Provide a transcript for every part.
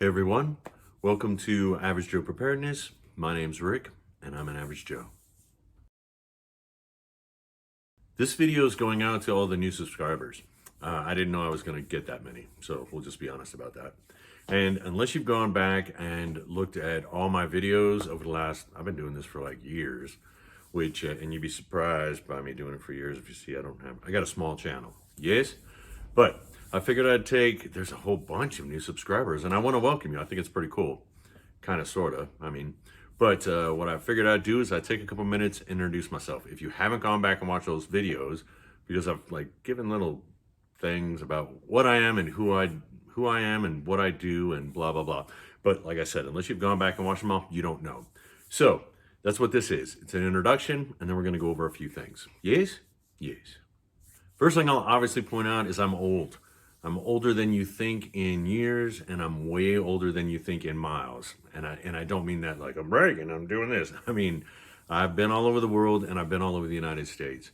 Hey everyone, welcome to Average Joe Preparedness. My name's Rick and I'm an Average Joe. This video is going out to all the new subscribers. I didn't know I was going to get that many, so we'll just be honest about that. And unless you've gone back and looked at all my videos over the last, I've been doing this for like years, which, and you'd be surprised by me doing it for years if you see I got a small channel, yes? But I figured there's a whole bunch of new subscribers and I want to welcome you. I think it's pretty cool. Kind of, sort of, but what I figured I'd do is I'd take a couple minutes, introduce myself. If you haven't gone back and watched those videos, because I've given little things about what I am and who I am and what I do and blah, blah, blah. But like I said, unless you've gone back and watched them all, you don't know. So that's what this is. It's an introduction, and then we're going to go over a few things. Yes? Yes. First thing I'll obviously point out is I'm old. I'm older than you think in years, and I'm way older than you think in miles. And I don't mean that like I'm bragging, I'm doing this. I mean, I've been all over the world, and I've been all over the United States.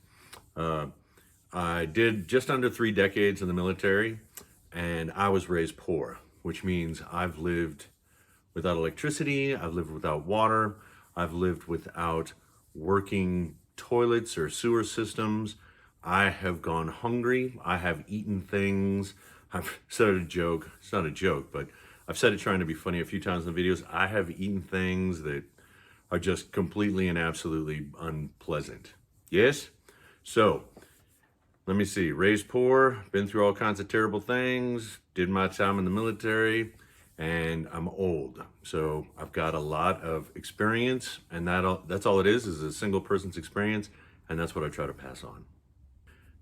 I did just under 3 decades in the military, and I was raised poor, which means I've lived without electricity, I've lived without water, I've lived without working toilets or sewer systems. I have gone hungry. I have eaten things. I've said a joke. It's not a joke, but I've said it trying to be funny a few times in the videos. I have eaten things that are just completely and absolutely unpleasant. Yes? So, let me see. Raised poor, been through all kinds of terrible things, did my time in the military, and I'm old. So, I've got a lot of experience, and that's all it is a single person's experience, and that's what I try to pass on.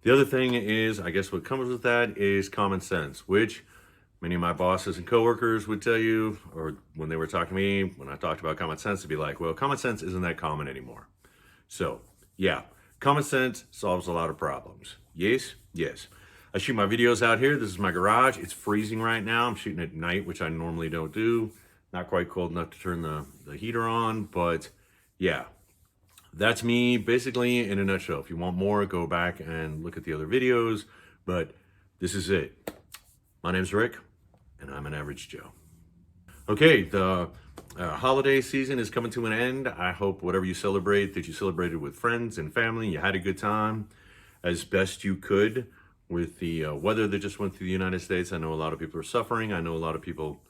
The other thing is, I guess what comes with that is common sense, which many of my bosses and coworkers would tell you, or when they were talking to me, when I talked about common sense, to be like, well, common sense isn't that common anymore. So yeah, common sense solves a lot of problems. Yes, yes. I shoot my videos out here. This is my garage. It's freezing right now. I'm shooting at night, which I normally don't do. Not quite cold enough to turn the heater on, but yeah. That's me basically in a nutshell. If you want more, go back and look at the other videos, but this is it. My name's Rick, and I'm an Average Joe. Okay, the holiday season is coming to an end. I hope whatever you celebrate, that you celebrated with friends and family, you had a good time as best you could with the weather that just went through the United States. I know a lot of people are suffering. I know a lot of people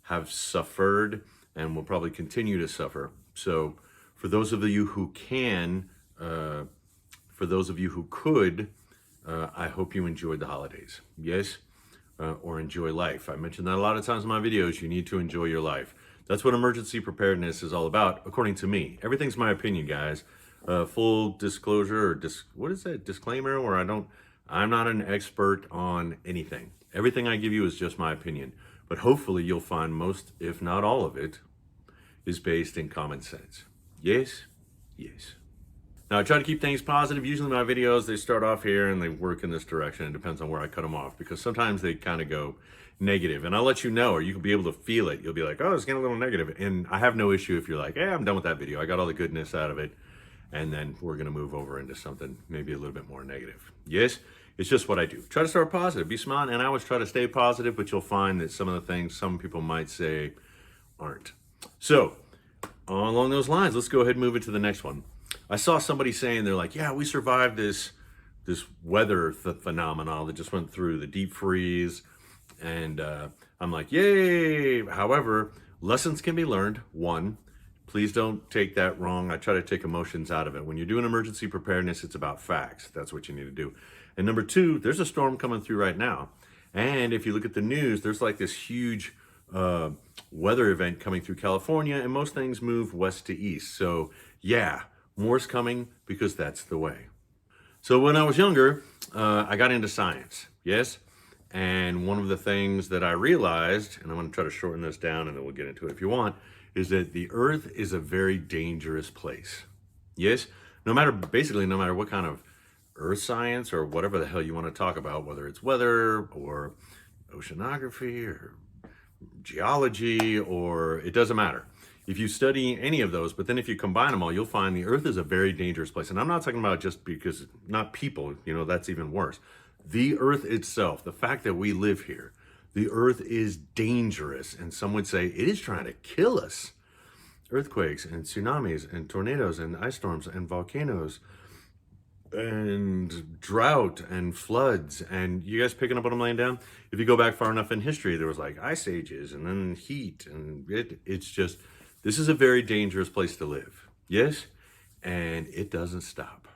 have suffered and will probably continue to suffer. So, for those of you who can, for those of you who could, I hope you enjoyed the holidays. Yes? Or enjoy life. I mentioned that a lot of times in my videos. You need to enjoy your life. That's what emergency preparedness is all about, according to me. Everything's my opinion, guys. Full disclosure, or what is that? Disclaimer, where I'm not an expert on anything. Everything I give you is just my opinion. But hopefully you'll find most, if not all of it, is based in common sense. Yes? Yes. Now I try to keep things positive. Usually my videos, they start off here and they work in this direction. It depends on where I cut them off, because sometimes they kind of go negative, and I'll let you know, or you can be able to feel it. You'll be like, oh, it's getting a little negative. And I have no issue if you're like, hey, I'm done with that video. I got all the goodness out of it. And then we're going to move over into something maybe a little bit more negative. Yes? It's just what I do. Try to start positive, be smart, and I always try to stay positive, but you'll find that some of the things some people might say aren't. So, along those lines, let's go ahead and move into the next one. I saw somebody saying, they're like, yeah, we survived this weather phenomenon that just went through, the deep freeze. And I'm like, yay. However, lessons can be learned. One, please don't take that wrong. I try to take emotions out of it. When you're doing emergency preparedness, it's about facts. That's what you need to do. And number two, there's a storm coming through right now. And if you look at the news, there's like this huge weather event coming through California, and most things move west to east. So yeah, more's coming, because that's the way. So when I was younger, I got into science. Yes. And one of the things that I realized, and I'm going to try to shorten this down and then we'll get into it if you want, is that the earth is a very dangerous place. Yes. No matter what kind of earth science or whatever the hell you want to talk about, whether it's weather or oceanography or geology, or it doesn't matter. If you study any of those, but then if you combine them all, you'll find the earth is a very dangerous place. And I'm not talking about just because, not people, that's even worse. The earth itself, the fact that we live here, The earth is dangerous, and some would say it is trying to kill us. Earthquakes and tsunamis and tornadoes and ice storms and volcanoes and drought and floods. And you guys picking up what I'm laying down? If you go back far enough in history, there was like ice ages and then heat, and it's just, this is a very dangerous place to live. Yes? And it doesn't stop.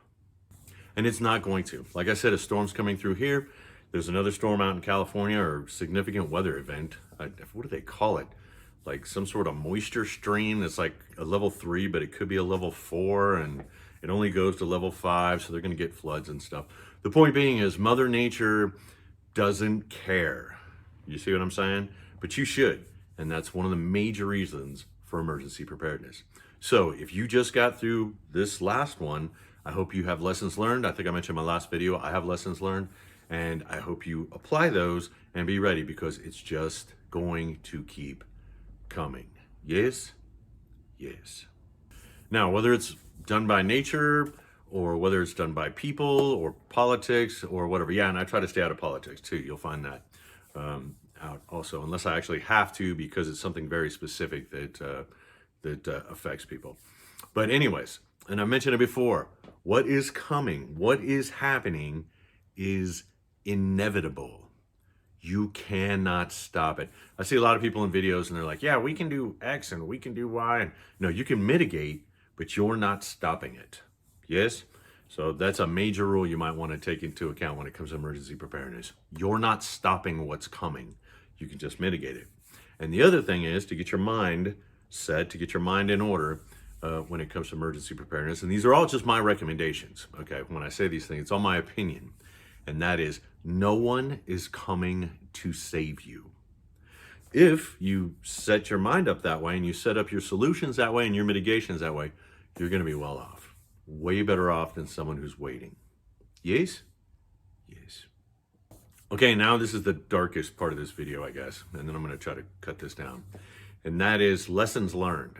And it's not going to. Like I said, a storm's coming through here. There's another storm out in California, or significant weather event. What do they call it? Like some sort of moisture stream that's like a level 3, but it could be a level 4, and it only goes to level 5, so they're going to get floods and stuff. The point being is Mother Nature doesn't care. You see what I'm saying? But you should. And that's one of the major reasons for emergency preparedness. So if you just got through this last one, I hope you have lessons learned. I think I mentioned in my last video, I have lessons learned, and I hope you apply those and be ready, because it's just going to keep coming. Yes? Yes. Now, whether it's done by nature or whether it's done by people or politics or whatever. Yeah, and I try to stay out of politics too. You'll find that out also, unless I actually have to, because it's something very specific that affects people. But anyways, and I mentioned it before, what is coming, what is happening is inevitable. You cannot stop it. I see a lot of people in videos and they're like, yeah, we can do X and we can do Y. And no, you can mitigate, but you're not stopping it. Yes? So that's a major rule you might want to take into account when it comes to emergency preparedness. You're not stopping what's coming. You can just mitigate it. And the other thing is to get your mind set, to get your mind in order when it comes to emergency preparedness. And these are all just my recommendations. Okay, when I say these things, it's all my opinion. And that is, no one is coming to save you. If you set your mind up that way and you set up your solutions that way and your mitigations that way, you're going to be well off. Way better off than someone who's waiting. Yes? Yes. Okay, now this is the darkest part of this video, I guess. And then I'm going to try to cut this down. And that is lessons learned.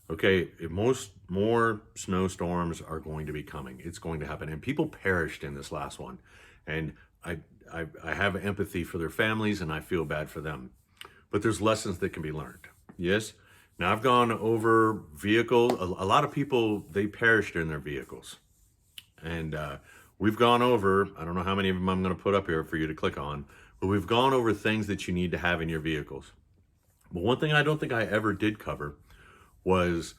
Okay, more snowstorms are going to be coming. It's going to happen. And people perished in this last one. And I have empathy for their families, and I feel bad for them. But there's lessons that can be learned. Yes? Now, I've gone over vehicles. A lot of people, they perished in their vehicles. And we've gone over, I don't know how many of them I'm going to put up here for you to click on, but we've gone over things that you need to have in your vehicles. But one thing I don't think I ever did cover was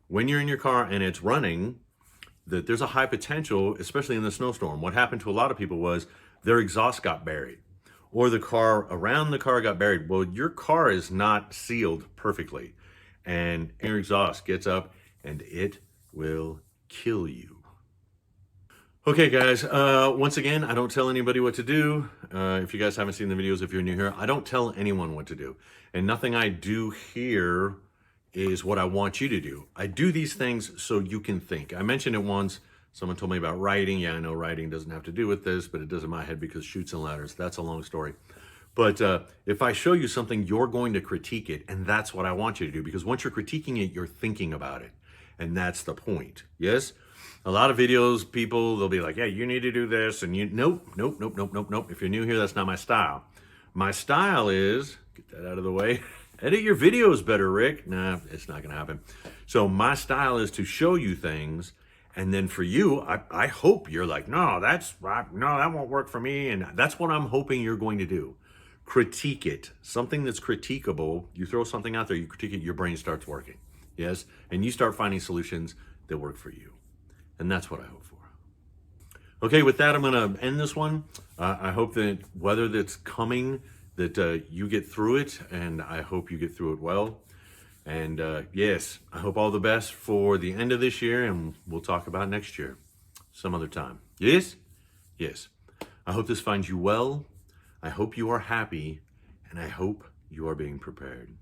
when you're in your car and it's running, that there's a high potential, especially in the snowstorm. What happened to a lot of people was their exhaust got buried, or the car around the car got buried. Well, your car is not sealed perfectly, and your exhaust gets up and it will kill you. Okay, guys, once again, I don't tell anybody what to do. If you guys haven't seen the videos, if you're new here, I don't tell anyone what to do. And nothing I do here is what I want you to do. I do these things so you can think. I mentioned it once. Someone told me about writing. Yeah, I know writing doesn't have to do with this, but it does in my head because Chutes and Ladders. That's a long story. But if I show you something, you're going to critique it. And that's what I want you to do. Because once you're critiquing it, you're thinking about it. And that's the point. Yes? A lot of videos, people, they'll be like, yeah, you need to do this. And you, nope. If you're new here, that's not my style. My style is, get that out of the way. Edit your videos better, Rick. Nah, it's not going to happen. So my style is to show you things. And then for you, I hope you're like, no, that won't work for me. And that's what I'm hoping you're going to do. Critique it. Something that's critiquable. You throw something out there, you critique it, your brain starts working. Yes? And you start finding solutions that work for you. And that's what I hope for. Okay, with that, I'm going to end this one. I hope that weather that's coming, that you get through it, and I hope you get through it well. And yes, I hope all the best for the end of this year, and we'll talk about next year some other time. Yes? Yes. I hope this finds you well. I hope you are happy, and I hope you are being prepared.